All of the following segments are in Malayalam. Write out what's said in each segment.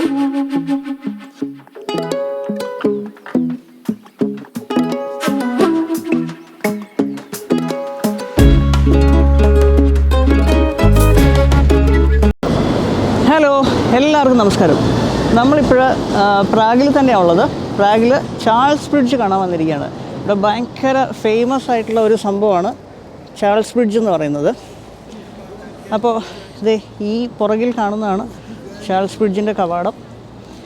ഹലോ, എല്ലാവർക്കും നമസ്കാരം. നമ്മളിപ്പോൾ പ്രാഗിൽ തന്നെയാണ് ഉള്ളത്. പ്രാഗിൽ ചാൾസ് ബ്രിഡ്ജ് കാണാൻ വന്നിരിക്കുകയാണ്. ഇവിടെ ഭയങ്കര ഫേമസ് ആയിട്ടുള്ള ഒരു സംഭവമാണ് ചാൾസ് ബ്രിഡ്ജ് എന്ന് പറയുന്നത്. അപ്പോൾ ഇതേ ഈ പുറകിൽ കാണുന്നതാണ് ചാൾസ് ബ്രിഡ്ജിൻ്റെ കവാടം.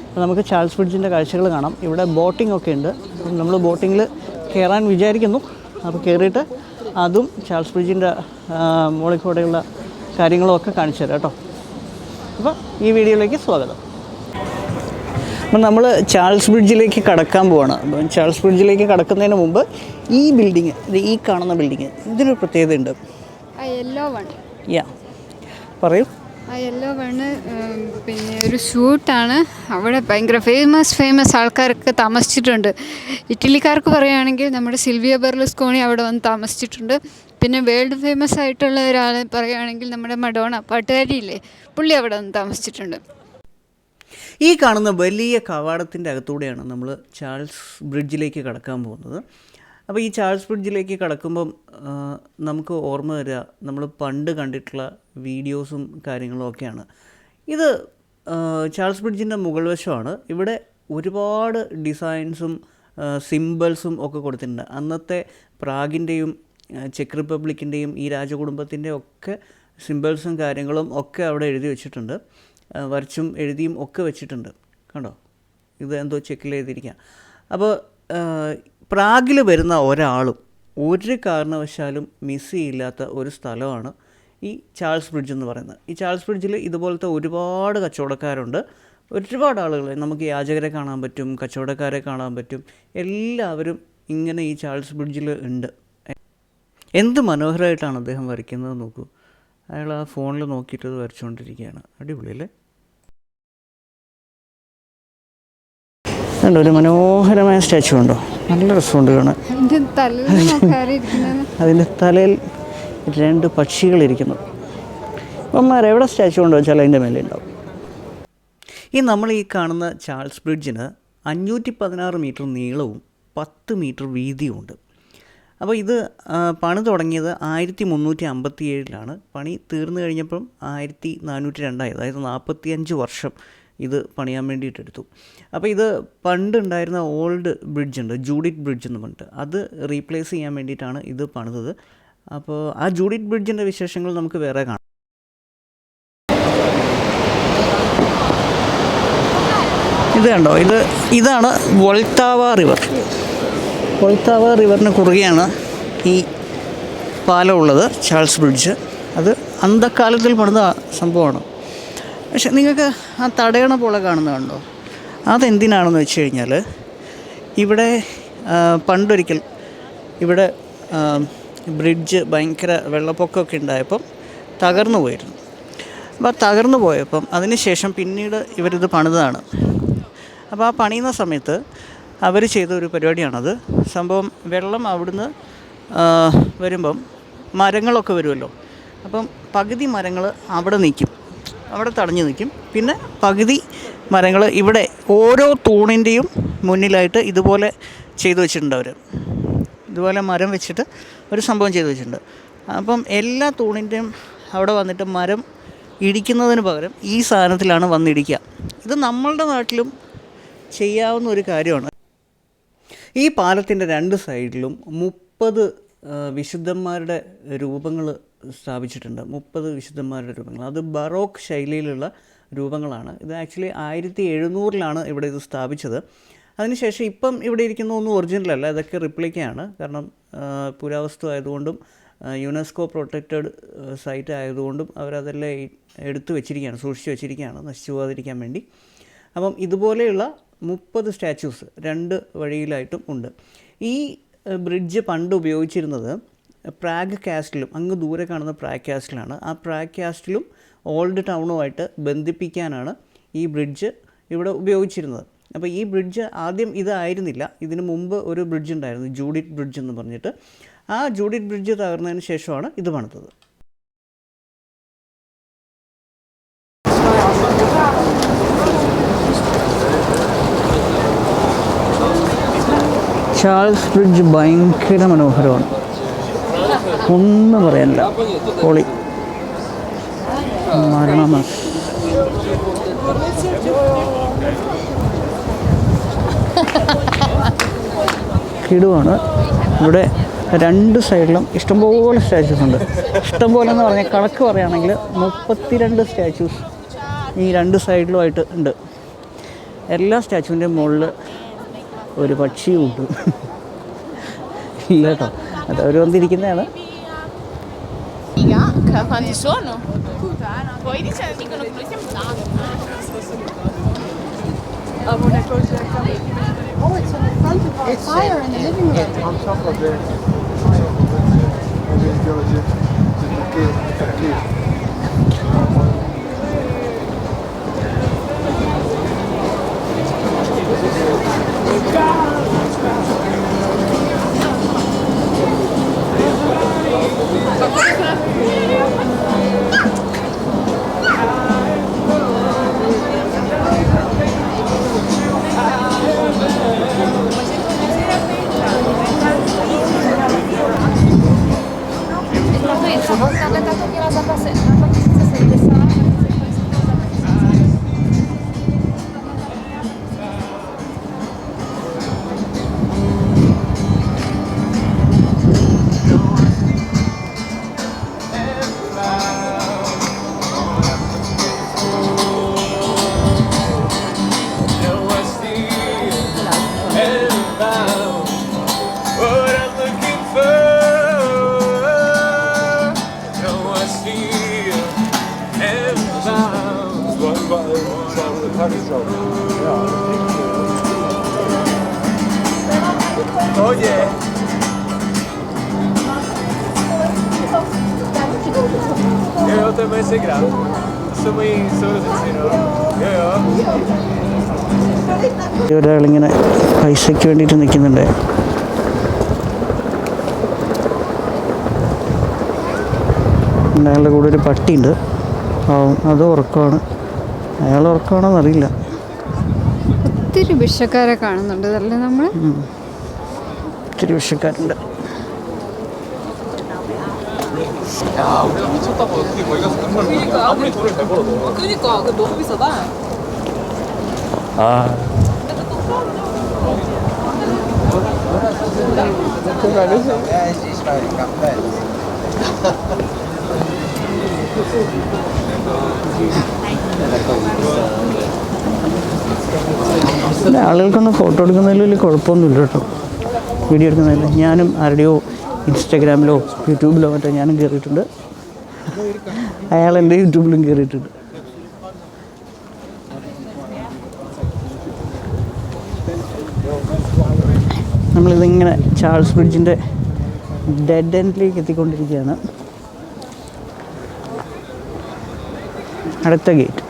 അപ്പോൾ നമുക്ക് ചാൾസ് ബ്രിഡ്ജിൻ്റെ കാഴ്ചകൾ കാണാം. ഇവിടെ ബോട്ടിംഗ് ഒക്കെ ഉണ്ട്. നമ്മൾ ബോട്ടിങ്ങിൽ കയറാൻ വിചാരിക്കുന്നു. അപ്പോൾ കയറിയിട്ട് അതും ചാൾസ് ബ്രിഡ്ജിൻ്റെ മുകളിൽ കൂടെയുള്ള കാര്യങ്ങളും ഒക്കെ കാണിച്ചു തരാം കേട്ടോ. അപ്പോൾ ഈ വീഡിയോയിലേക്ക് സ്വാഗതം. അപ്പം നമ്മൾ ചാൾസ് ബ്രിഡ്ജിലേക്ക് കടക്കാൻ പോവാണ്. അപ്പം ചാൾസ് ബ്രിഡ്ജിലേക്ക് കടക്കുന്നതിന് മുമ്പ് ഈ ബിൽഡിങ്, ഈ കാണുന്ന ബിൽഡിങ്, ഇതിനൊരു പ്രത്യേകത ഉണ്ട്. പറയൂ. ആ യെല്ലോ വണ് പിന്നെ ഒരു ഷൂട്ടാണ്. അവിടെ ഭയങ്കര ഫേമസ് ആൾക്കാരൊക്കെ താമസിച്ചിട്ടുണ്ട്. ഇറ്റലിക്കാർക്ക് പറയുകയാണെങ്കിൽ നമ്മുടെ സിൽവിയ ബെർലുസ്കോണി അവിടെ വന്ന് താമസിച്ചിട്ടുണ്ട്. പിന്നെ വേൾഡ് ഫേമസ് ആയിട്ടുള്ള ഒരാൾ പറയുകയാണെങ്കിൽ നമ്മുടെ മഡോണ പാട്ടുകാരിയില്ലേ, പുള്ളി അവിടെ വന്ന് താമസിച്ചിട്ടുണ്ട്. ഈ കാണുന്ന വലിയ കവാടത്തിൻ്റെ അകത്തൂടെയാണ് നമ്മൾ ചാൾസ് ബ്രിഡ്ജിലേക്ക് കടക്കാൻ പോകുന്നത്. അപ്പോൾ ഈ ചാൾസ് ബ്രിഡ്ജിലേക്ക് കടക്കുമ്പം നമുക്ക് ഓർമ്മ വരിക നമ്മൾ പണ്ട് കണ്ടിട്ടുള്ള വീഡിയോസും കാര്യങ്ങളും ഒക്കെയാണ്. ഇത് ചാൾസ് ബ്രിഡ്ജിൻ്റെ മുകൾ വശമാണ്. ഇവിടെ ഒരുപാട് ഡിസൈൻസും സിംബൽസും ഒക്കെ കൊടുത്തിട്ടുണ്ട്. അന്നത്തെ പ്രാഗിൻ്റെയും ചെക്ക് റിപ്പബ്ലിക്കിൻ്റെയും ഈ രാജകുടുംബത്തിൻ്റെ ഒക്കെ സിംബൽസും കാര്യങ്ങളും ഒക്കെ അവിടെ എഴുതി വെച്ചിട്ടുണ്ട്. വരച്ചും എഴുതിയും ഒക്കെ വെച്ചിട്ടുണ്ട്. കണ്ടോ, ഇത് എന്തോ ചെക്കിൽ എഴുതിയിരിക്കുക. അപ്പോൾ പ്രാഗിൽ വരുന്ന ഒരാളും ഒരു കാരണവശാലും മിസ് ചെയ്യില്ലാത്ത ഒരു സ്ഥലമാണ് ഈ ചാൾസ് ബ്രിഡ്ജ് എന്ന് പറയുന്നത്. ഈ ചാൾസ് ബ്രിഡ്ജിൽ ഇതുപോലത്തെ ഒരുപാട് കച്ചവടക്കാരുണ്ട്. ഒരുപാട് ആളുകൾ, നമുക്ക് യാചകരെ കാണാൻ പറ്റും, കച്ചവടക്കാരെ കാണാൻ പറ്റും. എല്ലാവരും ഇങ്ങനെ ഈ ചാൾസ് ബ്രിഡ്ജിൽ ഉണ്ട്. എന്ത് മനോഹരമായിട്ടാണ് അദ്ദേഹം വരയ്ക്കുന്നത് നോക്കൂ. അയാൾ ആ ഫോണിൽ നോക്കിയിട്ട് വരച്ചുകൊണ്ടിരിക്കുകയാണ്. അടിപൊളിയല്ലേ? ഉണ്ടോ, ഒരു മനോഹരമായ സ്റ്റാച്ചു ഉണ്ടോ? നല്ല രസമുണ്ട് കാണാൻ. അതിൻ്റെ തലയിൽ 2 പക്ഷികളിരിക്കുന്നു. അമ്മമാർ എവിടെ സ്റ്റാച്ചു ഉണ്ടോ വെച്ചാൽ അതിൻ്റെ മേലെ ഉണ്ടാവും. നമ്മൾ ഈ കാണുന്ന ചാൾസ് ബ്രിഡ്ജിന് 516 മീറ്റർ നീളവും 10 മീറ്റർ വീതിയും ഉണ്ട്. അപ്പോൾ ഇത് പണി തുടങ്ങിയത് 1357 പണി തീർന്നു കഴിഞ്ഞപ്പം 1402, അതായത് 45 വർഷം ഇത് പണിയാൻ വേണ്ടിയിട്ടെടുത്തു. അപ്പോൾ ഇത് പണ്ട് ഉണ്ടായിരുന്ന ഓൾഡ് ബ്രിഡ്ജ് ഉണ്ട്, ജൂഡിത്ത് ബ്രിഡ്ജ് എന്ന് പറഞ്ഞിട്ട്, അത് റീപ്ലേസ് ചെയ്യാൻ വേണ്ടിയിട്ടാണ് ഇത് പണിതത്. അപ്പോൾ ആ ജൂഡിത്ത് ബ്രിഡ്ജിൻ്റെ വിശേഷങ്ങൾ നമുക്ക് വേറെ കാണാം. ഇത് കണ്ടോ, ഇതാണ് വോൾട്ടാവ റിവർ. വോൾട്ടാവ റിവറിന് കുറുകെയാണ് ഈ പാലം ഉള്ളത്, ചാൾസ് ബ്രിഡ്ജ്. അത് അന്ധക്കാലത്തിൽ പണിത സംഭവമാണ്. പക്ഷെ നിങ്ങൾക്ക് ആ തടയണ പോലെ കാണുന്നതുണ്ടോ? അതെന്തിനാണെന്ന് വെച്ച് കഴിഞ്ഞാൽ ഇവിടെ പണ്ടൊരിക്കൽ ഇവിടെ ബ്രിഡ്ജ് ഭയങ്കര വെള്ളപ്പൊക്കമൊക്കെ ഉണ്ടായപ്പം തകർന്നു പോയിരുന്നു. അപ്പോൾ തകർന്നു പോയപ്പം അതിന് ശേഷം പിന്നീട് ഇവരിത് പണിതാണ്. അപ്പോൾ ആ പണിയുന്ന സമയത്ത് അവർ ചെയ്ത ഒരു പരിപാടിയാണത്. സംഭവം വെള്ളം അവിടുന്ന് വരുമ്പം മരങ്ങളൊക്കെ വരുമല്ലോ. അപ്പം പകുതി മരങ്ങൾ അവിടെ നിൽക്കും, അവിടെ തടഞ്ഞു നിൽക്കും. പിന്നെ പകുതി മരങ്ങൾ ഇവിടെ ഓരോ തൂണിൻ്റെയും മുന്നിലായിട്ട് ഇതുപോലെ ചെയ്തു വെച്ചിട്ടുണ്ട്. അവർ ഇതുപോലെ മരം വെച്ചിട്ട് ഒരു സംഭവം ചെയ്തു വെച്ചിട്ടുണ്ട്. അപ്പം എല്ലാ തൂണിൻ്റെയും അവിടെ വന്നിട്ട് മരം ഇടിക്കുന്നതിന് പകരം ഈ സാധനത്തിലാണ് വന്നിടിക്കുക. ഇത് നമ്മളുടെ നാട്ടിലും ചെയ്യാവുന്ന ഒരു കാര്യമാണ്. ഈ പാലത്തിൻ്റെ 2 സൈഡിലും 30 വിശുദ്ധന്മാരുടെ രൂപങ്ങൾ സ്ഥാപിച്ചിട്ടുണ്ട്. 30 വിശുദ്ധന്മാരുടെ രൂപങ്ങൾ. അത് ബറോക്ക് ശൈലിയിലുള്ള രൂപങ്ങളാണ്. ഇത് ആക്ച്വലി 1700 ഇവിടെ ഇത് സ്ഥാപിച്ചത്. അതിനുശേഷം ഇപ്പം ഇവിടെ ഇരിക്കുന്ന ഒന്നും ഒറിജിനലല്ല, ഇതൊക്കെ റിപ്ലിക്കയാണ്. കാരണം പുരാവസ്തു ആയതുകൊണ്ടും യുനെസ്കോ പ്രൊട്ടക്റ്റഡ് സൈറ്റ് ആയതുകൊണ്ടും അവരതെല്ലാം എടുത്തു വെച്ചിരിക്കുകയാണ്, സൂക്ഷിച്ച് വെച്ചിരിക്കുകയാണ്, നശിച്ചു പോകാതിരിക്കാൻ വേണ്ടി. അപ്പം ഇതുപോലെയുള്ള 30 സ്റ്റാച്യൂസ് 2 വഴിയിലായിട്ടും ഉണ്ട്. ഈ ബ്രിഡ്ജ് പണ്ട് ഉപയോഗിച്ചിരുന്നത് പ്രാഗ് കാസ്റ്റിലും, അങ്ങ് ദൂരെ കാണുന്ന പ്രാഗ് കാസ്റ്റിലാണ്. ആ പ്രാഗ് കാസ്റ്റിലും ഓൾഡ് ടൗണുമായിട്ട് ബന്ധിപ്പിക്കാനാണ് ഈ ബ്രിഡ്ജ് ഇവിടെ ഉപയോഗിച്ചിരുന്നത്. അപ്പോൾ ഈ ബ്രിഡ്ജ് ആദ്യം ഇതായിരുന്നില്ല, ഇതിന് മുമ്പ് ഒരു ബ്രിഡ്ജ് ഉണ്ടായിരുന്നു, ജൂഡിത്ത് ബ്രിഡ്ജ് എന്ന് പറഞ്ഞിട്ട്. ആ ജൂഡിത്ത് ബ്രിഡ്ജ് തകർന്നതിന് ശേഷമാണ് ഇത് പണിതത്. ചാൾസ് ബ്രിഡ്ജ് ഭയങ്കര മനോഹരമാണ്, ഒന്നും പറയാനില്ല. പൊളി. മരണമസ് കിടുവാണ്. ഇവിടെ രണ്ട് സൈഡിലും ഇഷ്ടംപോലെ സ്റ്റാച്യൂസ് ഉണ്ട്. ഇഷ്ടംപോലെ എന്ന് പറഞ്ഞാൽ കണക്ക് പറയുകയാണെങ്കിൽ 32 സ്റ്റാച്യൂസ് ഈ രണ്ട് സൈഡിലുമായിട്ട് ഉണ്ട്. എല്ലാ സ്റ്റാച്യൂവിൻ്റെയും മുകളിൽ ഒരു പക്ഷിയും ഉണ്ട്. ഇല്ല കേട്ടോ, അത് അവർ വന്നിരിക്കുന്നതാണ്. Quanti sono? Poi dicono che noi siamo tanti. Oh, it's on the front of our fire in the living room. On top of the Oye. Io te mesi grande. Sono sincero. ഒരാളിങ്ങനെ പൈസയ്ക്ക് വേണ്ടിയിട്ട് നിൽക്കുന്നുണ്ട്. അയാളുടെ കൂടെ ഒരു പട്ടിയുണ്ട്. അത് ഉറക്കമാണ്. അയാൾ ഉറക്കമാണോന്ന് അറിയില്ല. ഒത്തിരി ഭിക്ഷക്കാരെ കാണുന്നുണ്ട് അല്ലേ നമ്മൾ? ഒത്തിരി ഭിക്ഷക്കാരുണ്ട്. ആളുകൾക്കൊന്നും ഫോട്ടോ എടുക്കുന്നതിൽ വലിയ കുഴപ്പമൊന്നുമില്ല കേട്ടോ, വീഡിയോ എടുക്കുന്നതിൽ. ഞാനും ആരുടെയോ ഇൻസ്റ്റാഗ്രാമിലോ യൂട്യൂബിലോ മറ്റോ ഞാനും കയറിയിട്ടുണ്ട്. അയാൾ എൻ്റെ യൂട്യൂബിലും കയറിയിട്ടുണ്ട്. നമ്മളിതിങ്ങനെ ചാൾസ് ബ്രിഡ്ജിൻ്റെ ഡെഡ് എൻഡിലേക്ക് എത്തിക്കൊണ്ടിരിക്കുകയാണ്. അടുത്ത ഗേറ്റ്.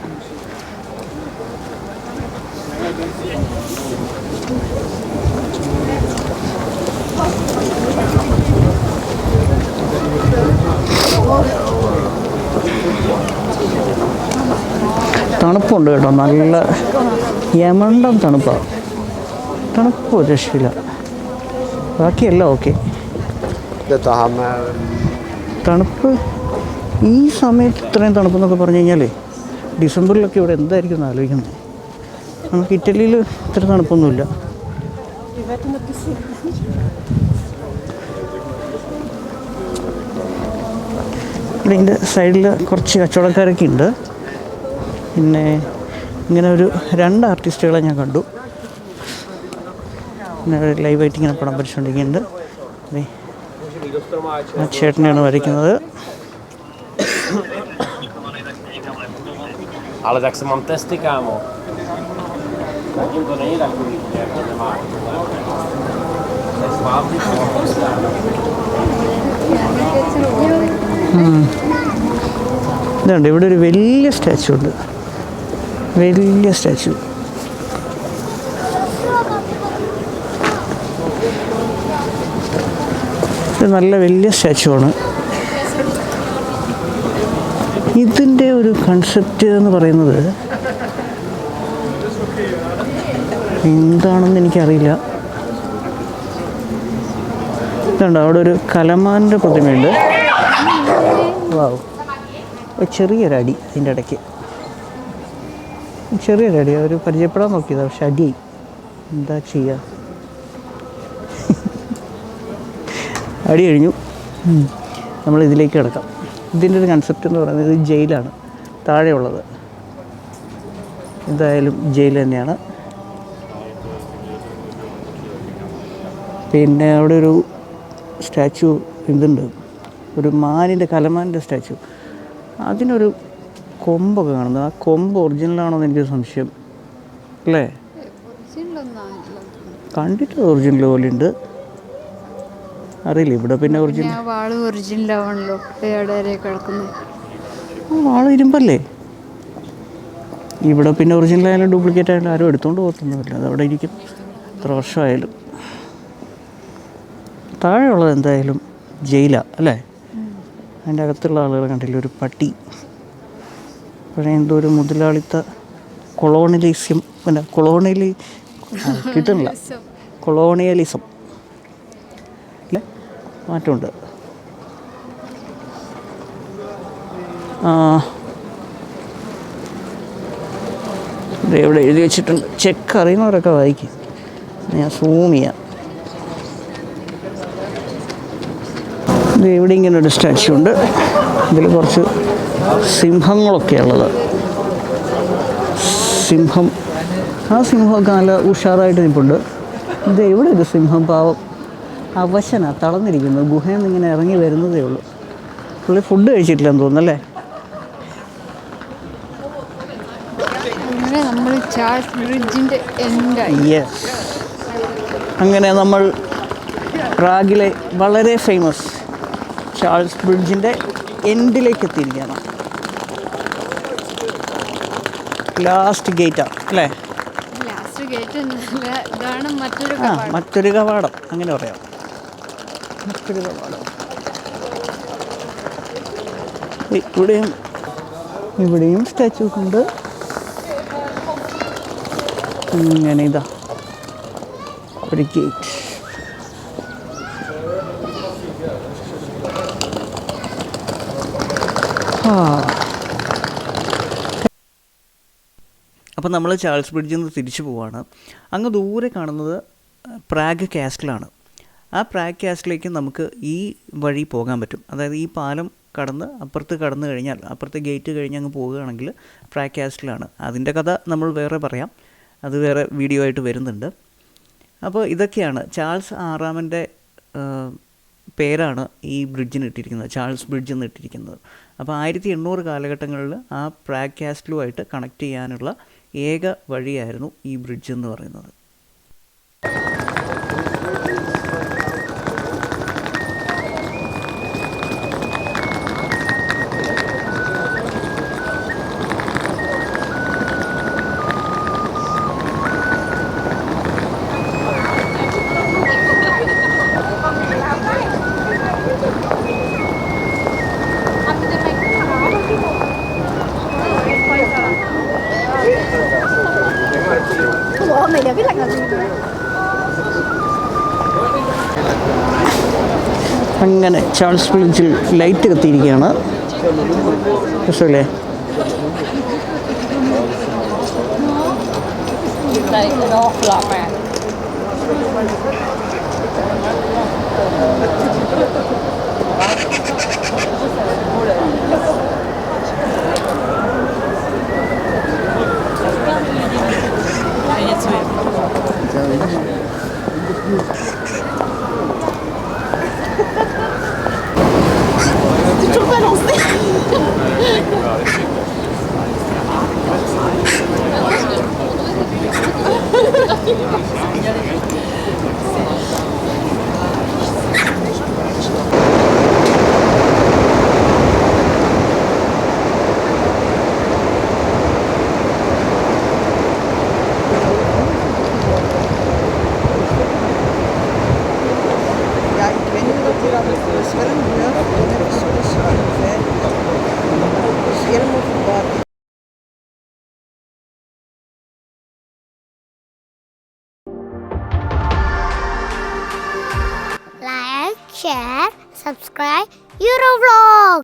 തണുപ്പുണ്ട് കേട്ടോ, നല്ല യമണ്ടം തണുപ്പാണ്. തണുപ്പ് ഒരു രക്ഷയില്ല, ബാക്കിയെല്ലാം ഓക്കെ. തണുപ്പ് ഈ സമയത്ത് ഇത്രയും തണുപ്പെന്നൊക്കെ പറഞ്ഞു കഴിഞ്ഞാൽ ഡിസംബറിലൊക്കെ ഇവിടെ എന്തായിരിക്കും എന്ന് ആലോചിക്കുന്നത്. നമുക്ക് ഇറ്റലിയിൽ ഇത്ര തണുപ്പൊന്നുമില്ല. ഇവിടെ ഇതിൻ്റെ സൈഡിൽ കുറച്ച് കച്ചവടക്കാരൊക്കെ ഉണ്ട്. പിന്നെ ഇങ്ങനെ ഒരു 2 ആർട്ടിസ്റ്റുകളെ ഞാൻ കണ്ടു. പിന്നെ ലൈവായിട്ട് ഇങ്ങനെ പടം പരിശോധിക്കുന്നുണ്ട്. ആ ചേട്ടനെയാണ് വരയ്ക്കുന്നത്. Ale tak se mám testy, kámo. Zatím to není takový, jak to nemá. To je svávný. ഇതുണ്ട്, ഇവിടെ ഒരു വലിയ സ്റ്റാച്ചു ഉണ്ട്. വലിയ സ്റ്റാച്ചു. ഇത് നല്ല വലിയ സ്റ്റാച്ചു ആണ്. ഇതിൻ്റെ ഒരു കൺസെപ്റ്റ് എന്ന് പറയുന്നത് എന്താണെന്ന് എനിക്കറിയില്ല. ഇതുണ്ട്, അവിടെ ഒരു കലമാൻ്റെ പ്രതിമയുണ്ട്. വാവ്, ചെറിയൊരടി അതിൻ്റെ ഇടയ്ക്ക്, ചെറിയൊരടി. അവർ പരിചയപ്പെടാൻ നോക്കിയതാണ്, പക്ഷെ അടിയായി. എന്താ ചെയ്യുക, അടി കഴിഞ്ഞു. നമ്മൾ ഇതിലേക്ക് കിടക്കാം. ഇതിൻ്റെ ഒരു കൺസെപ്റ്റ് എന്ന് പറയുന്നത് ഇത് ജയിലാണ് താഴെയുള്ളത്. എന്തായാലും ജയിൽ തന്നെയാണ്. പിന്നെ അവിടെ ഒരു സ്റ്റാച്ചു ഇതുണ്ട്, ഒരു മാനിൻ്റെ, കലമാനിൻ്റെ സ്റ്റാച്ചു. അതിനൊരു കൊമ്പൊക്കെ കാണുന്നത്. ആ കൊമ്പ് ഒറിജിനലാണോ എന്ന് എനിക്ക് സംശയം അല്ലേ? കണ്ടിട്ട് ഒറിജിനൽ പോലെ ഉണ്ട്, അറിയില്ല. ഇവിടെ പിന്നെ ഒറിജിനൽ ഒറിജിനലാണല്ലോ, വാള് ഇരുമ്പല്ലേ. ഇവിടെ പിന്നെ ഒറിജിനൽ ആയാലും ഡ്യൂപ്ലിക്കേറ്റ് ആയാലും ആരും എടുത്തുകൊണ്ട് പോകത്തൊന്നുമില്ല, അതവിടെ ഇരിക്കും എത്ര വർഷമായാലും. താഴെയുള്ളത് എന്തായാലും ജയിലാണ് അല്ലേ? അതിൻ്റെ അകത്തുള്ള ആളുകൾ കണ്ടില്ല, ഒരു പട്ടി. പഴയ എന്തോ ഒരു മുതലാളിത്ത കൊളോണിയലിസം, പിന്നെ കിട്ടുന്നില്ല, കൊളോണിയലിസം അല്ലേ, മാറ്റമുണ്ട്. ഇവിടെ എഴുതി വെച്ചിട്ടുണ്ട്, ചെക്ക് അറിയുന്നവരൊക്കെ വായിക്കും. ഞാൻ സൂം ചെയ്യാം. ഇവിടെ ഇങ്ങനെ ഒരു സ്റ്റാച്ചു ഉണ്ട്. ഇതിൽ കുറച്ച് സിംഹങ്ങളൊക്കെ ഉള്ളത്. സിംഹം, ആ സിംഹമൊക്കെ നല്ല ഉഷാറായിട്ട് നിൽപ്പുണ്ട്. ഇത് എവിടെ ഒരു സിംഹം, പാവം അവശനാ, തളർന്നിരിക്കുന്നു. ഗുഹയിൽ നിന്ന് ഇങ്ങനെ ഇറങ്ങി വരുന്നതേ ഉള്ളൂ. പുള്ളി ഫുഡ് കഴിച്ചിട്ടില്ലെന്ന് തോന്നുന്നല്ലേ. നമ്മൾ ചാൾസ് ബ്രിഡ്ജിൻ്റെ യെസ്, അങ്ങനെ നമ്മൾ പ്രാഗിലെ വളരെ ഫേമസ് ചാൾസ് ബ്രിഡ്ജിൻ്റെ എൻഡിലേക്ക് എത്തിയിരിക്കുകയാണ്. ലാസ്റ്റ് ഗേറ്റാണ് അല്ലേ? മറ്റൊരു കവാടം, അങ്ങനെ പറയാം. മറ്റൊരു കവാടം. ഇവിടെയും സ്റ്റാച്യൂസ് ഉണ്ട്. ഇങ്ങനെ ഇതാ ഒരു ഗേറ്റ്. അപ്പോൾ നമ്മൾ ചാൾസ് ബ്രിഡ്ജിൽ നിന്ന് തിരിച്ചു പോവുകയാണ്. അങ്ങ് ദൂരെ കാണുന്നത് പ്രാഗ് കാസ്റ്റിലാണ്. ആ പ്രാഗ് കാസ്റ്റിലേക്ക് നമുക്ക് ഈ വഴി പോകാൻ പറ്റും. അതായത് ഈ പാലം കടന്ന് അപ്പുറത്ത് കടന്നു കഴിഞ്ഞാൽ, അപ്പുറത്തെ ഗേറ്റ് കഴിഞ്ഞ് അങ്ങ് പോവുകയാണെങ്കിൽ പ്രാഗ് കാസ്റ്റിലാണ്. അതിൻ്റെ കഥ നമ്മൾ വേറെ പറയാം, അത് വേറെ വീഡിയോ ആയിട്ട് വരുന്നുണ്ട്. അപ്പോൾ ഇതൊക്കെയാണ് ചാൾസ് ആറാമൻ്റെ പേരാണ് ഈ ബ്രിഡ്ജിന് ഇട്ടിരിക്കുന്നത്, ചാൾസ് ബ്രിഡ്ജ് എന്ന് ഇട്ടിരിക്കുന്നത്. അപ്പോൾ 1800 കാലഘട്ടങ്ങളിൽ ആ പ്രാഗ് കാസ്റ്റിലുമായിട്ട് കണക്ട് ചെയ്യാനുള്ള ഏക വഴിയായിരുന്നു ഈ ബ്രിഡ്ജ് എന്ന് പറയുന്നത്. അങ്ങനെ ചാൾസ് ബ്രിഡ്ജിൽ ലൈറ്റ് കത്തിയിരിക്കുകയാണ്. രസമല്ലേ? share, subscribe Eurovlog.